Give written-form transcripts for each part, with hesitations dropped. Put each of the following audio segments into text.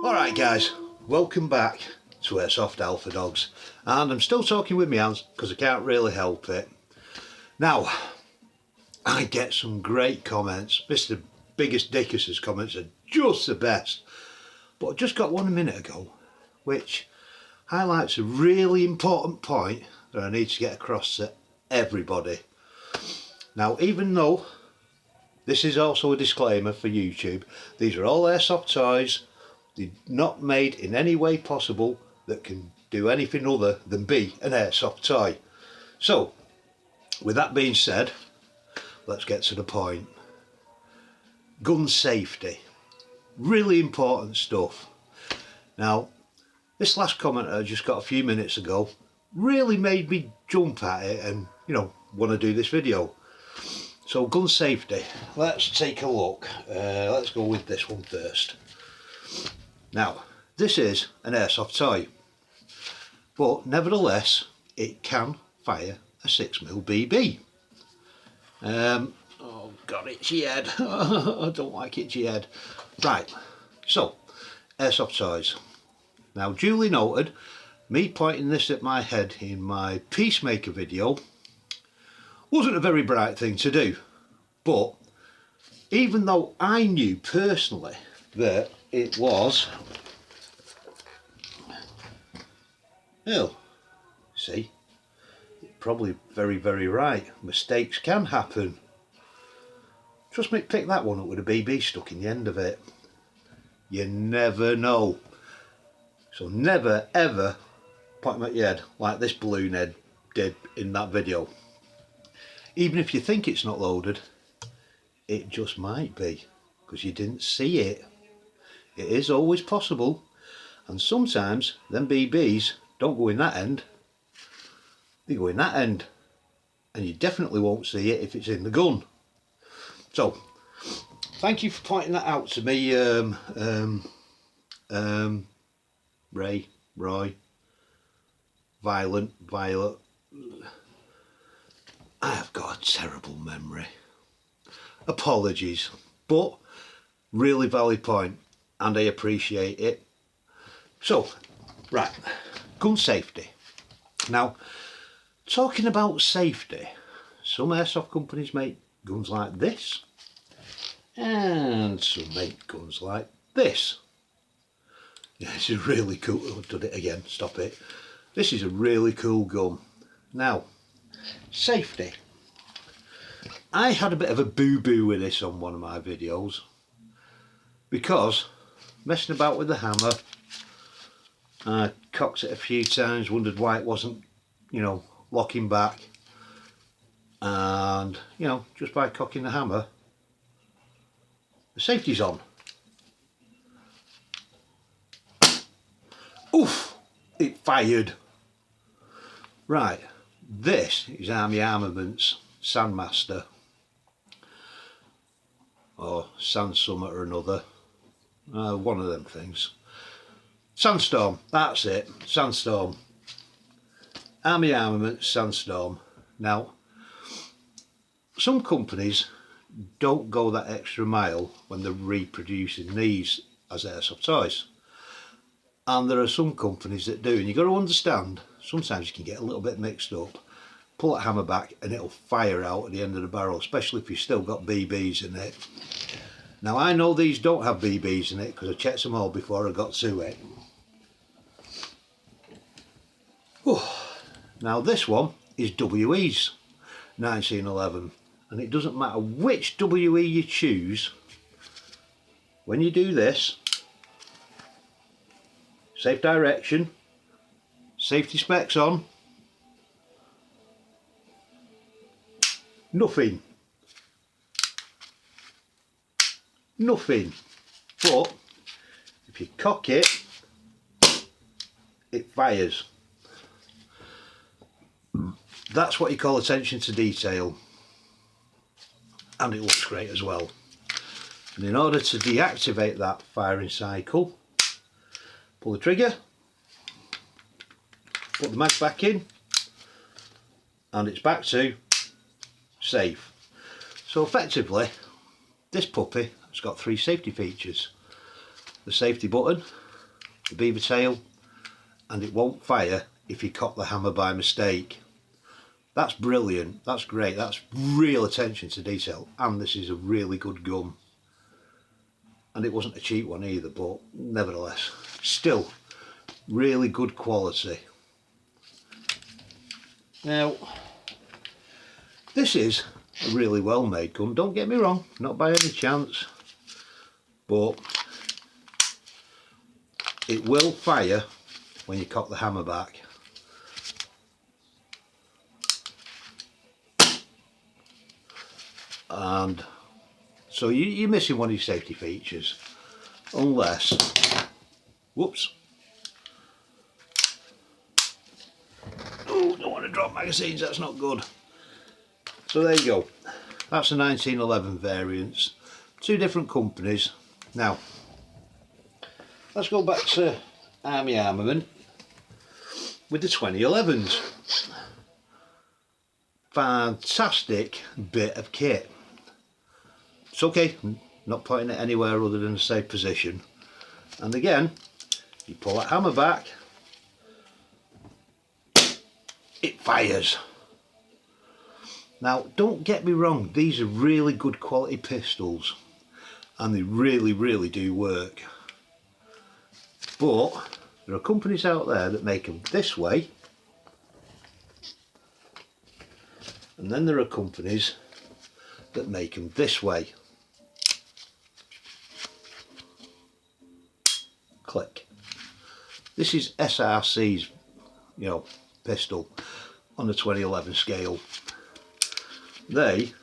Alright guys, welcome back to Airsoft Alpha Dogs, and I'm still talking with my hands because I can't really help it. Now, I get some great comments. Mr. Biggest Dickus's comments are just the best, but I just got one a minute ago which highlights a really important point that I need to get across to everybody. Now, even though this is also a disclaimer for YouTube, these are all airsoft toys. They're not made in any way possible that can do anything other than be an airsoft toy. So, with that being said, let's get to the point. Gun safety. Really important stuff. Now, this last comment I just got a few minutes ago really made me jump at it and, want to do this video. So, gun safety. Let's take a look. Let's go with this one first. Now, this is an airsoft toy, but nevertheless it can fire a 6mm BB. Oh god, itchy head. I don't like itchy head. Right, so airsoft toys. Now, duly noted, me pointing this at my head in my Peacemaker video wasn't a very bright thing to do, but even though I knew personally that it was, well, see, probably very right, mistakes can happen. Trust me, pick that one up with a BB stuck in the end of it. You never know. So never ever point them at your head like this balloon head did in that video. Even if you think it's not loaded, it just might be, because you didn't see it. It is always possible, and sometimes them BBs don't go in that end, they go in that end, and you definitely won't see it if it's in the gun. So, thank you for pointing that out to me, Roy, Violet. I have got a terrible memory. Apologies, but really valid point, and I appreciate it. So, right, gun safety. Now, talking about safety, some airsoft companies make guns like this, and some make guns like this. Yeah, this is really cool. Oh, I've done it again, stop it. This is a really cool gun. Now, safety. I had a bit of a boo-boo with this on one of my videos, because messing about with the hammer, I cocked it a few times, wondered why it wasn't, locking back, and, just by cocking the hammer, the safety's on. Oof! It fired. Right, this is Army Armaments Sandmaster, or Sand Summit or another, one of them things. Sandstorm, that's it, Sandstorm. Army Armaments Sandstorm. Now, some companies don't go that extra mile when they're reproducing these as airsoft toys, and there are some companies that do, and you've got to understand, sometimes you can get a little bit mixed up. Pull that hammer back and it'll fire out at the end of the barrel, especially if you've still got BBs in it. Now, I know these don't have BBs in it because I checked them all before I got to it. Whew. Now, this one is WE's 1911, and it doesn't matter which WE you choose, when you do this, safe direction, safety specs on, nothing, but if you cock it, it fires. That's what you call attention to detail, and it looks great as well. And in order to deactivate that firing cycle, pull the trigger, put the mag back in, and it's back to safe. So effectively, this puppy has got 3 safety features: the safety button, the beaver tail, and it won't fire if you cock the hammer by mistake. That's brilliant, that's great, that's real attention to detail, and this is a really good gun. And it wasn't a cheap one either, but nevertheless, still really good quality. Now, this is a really well made gun, don't get me wrong, not by any chance, but it will fire when you cock the hammer back. And so you're missing one of your safety features, unless, whoops, oh, don't want to drop magazines, that's not good. So there you go, that's the 1911 variants, two different companies. Now let's go back to Army Armament with the 2011s. Fantastic bit of kit. It's okay, not putting it anywhere other than a safe position. And again, you pull that hammer back, it fires. Now don't get me wrong, these are really good quality pistols and they really do work. But there are companies out there that make them this way, and then there are companies that make them this way. Click. This is SRC's, pistol on the 2011 scale. They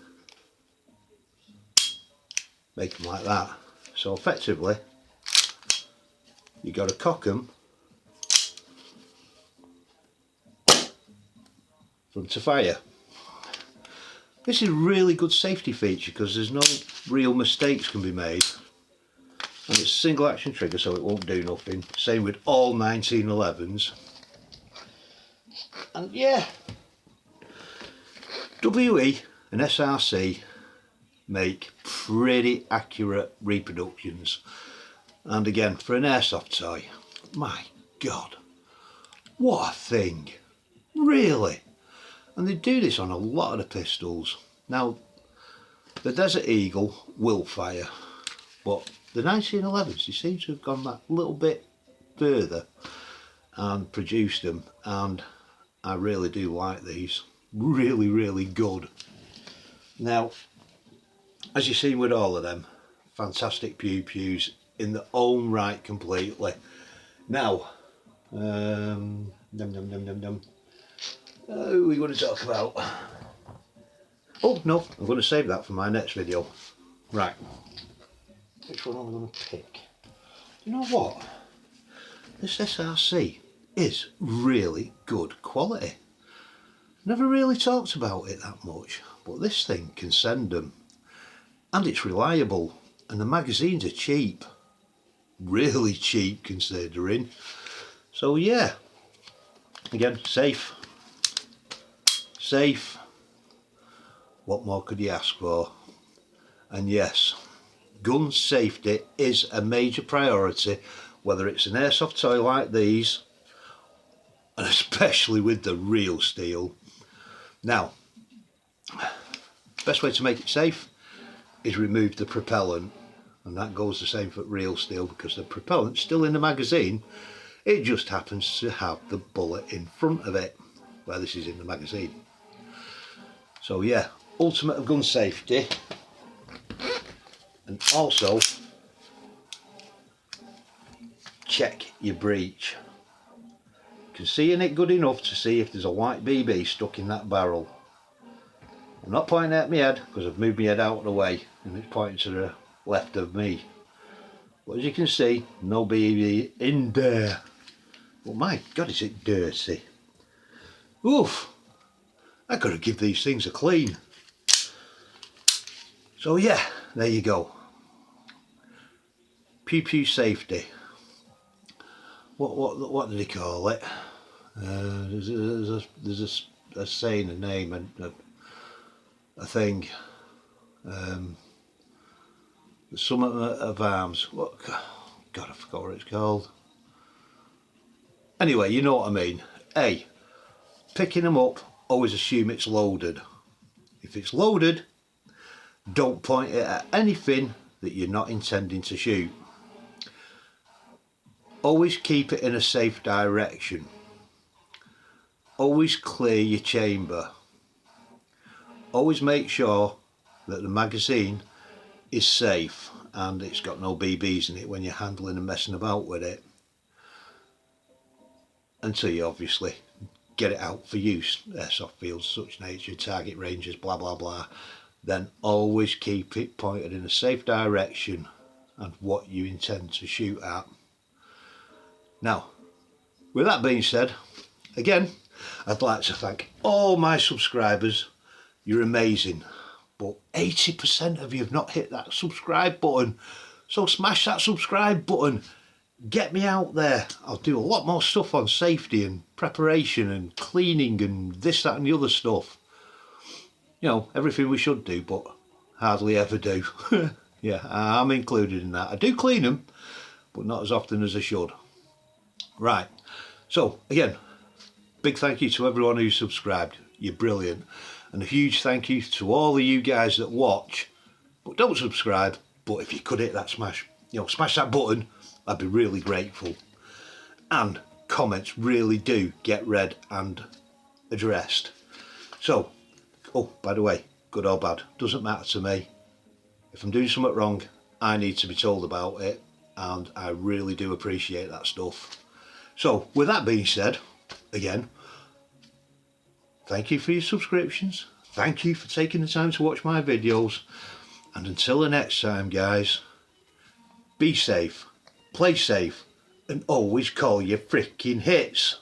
make them like that. So effectively, you got to cock them for them to fire. This is a really good safety feature because there's no real mistakes can be made, and it's a single action trigger, so it won't do nothing. Same with all 1911s. And yeah, WE and SRC make pretty accurate reproductions. And again, for an airsoft toy, my God, what a thing, really. And they do this on a lot of the pistols. Now, the Desert Eagle will fire, but the 1911s, they seem to have gone that little bit further and produced them, and I really do like these. Really good. Now, as you've seen with all of them, fantastic pews in their own right completely. Now, what are we going to talk about? Oh no, I'm going to save that for my next video. Right, which one am I going to pick? You know what? This SRC is really good quality. Never really talked about it that much, but this thing can send them, and it's reliable, and the magazines are cheap, really cheap considering. So yeah, again, safe. What more could you ask for? And yes, gun safety is a major priority, whether it's an airsoft toy like these, and especially with the real steel. Now, best way to make it safe is remove the propellant, and that goes the same for real steel, because the propellant's still in the magazine, it just happens to have the bullet in front of it where this is in the magazine. So yeah, ultimate of gun safety. And also check your breech. You can see in it good enough to see if there's a white BB stuck in that barrel. I'm not pointing at my head because I've moved my head out of the way and it's pointing to the left of me. But as you can see, no BB in there. Oh my God, is it dirty. Oof, I gotta give these things a clean. So yeah, there you go. Pew safety. What do they call it? There's a saying, a name, and a thing. The summit of arms. What? God, I forgot what it's called. Anyway, you know what I mean. A, picking them up, always assume it's loaded. If it's loaded, don't point it at anything that you're not intending to shoot. Always keep it in a safe direction. Always clear your chamber. Always make sure that the magazine is safe and it's got no BBs in it when you're handling and messing about with it, until you obviously get it out for use. Airsoft fields, such nature, target ranges, blah blah blah. Then always keep it pointed in a safe direction and what you intend to shoot at. Now, with that being said, again, I'd like to thank all my subscribers. You're amazing, but 80% of you have not hit that subscribe button, so smash that subscribe button. Get me out there. I'll do a lot more stuff on safety and preparation and cleaning and this, that and the other stuff. You know, everything we should do but hardly ever do. Yeah, I'm included in that. I do clean them, but not as often as I should. Right, so again, big thank you to everyone who subscribed. You're brilliant. And a huge thank you to all of you guys that watch but don't subscribe. But if you could hit that smash that button, I'd be really grateful. And comments really do get read and addressed. So, oh, by the way, good or bad, doesn't matter to me. If I'm doing something wrong, I need to be told about it, and I really do appreciate that stuff. So, with that being said, again, thank you for your subscriptions. Thank you for taking the time to watch my videos. And until the next time, guys, be safe, play safe, and always call your freaking hits.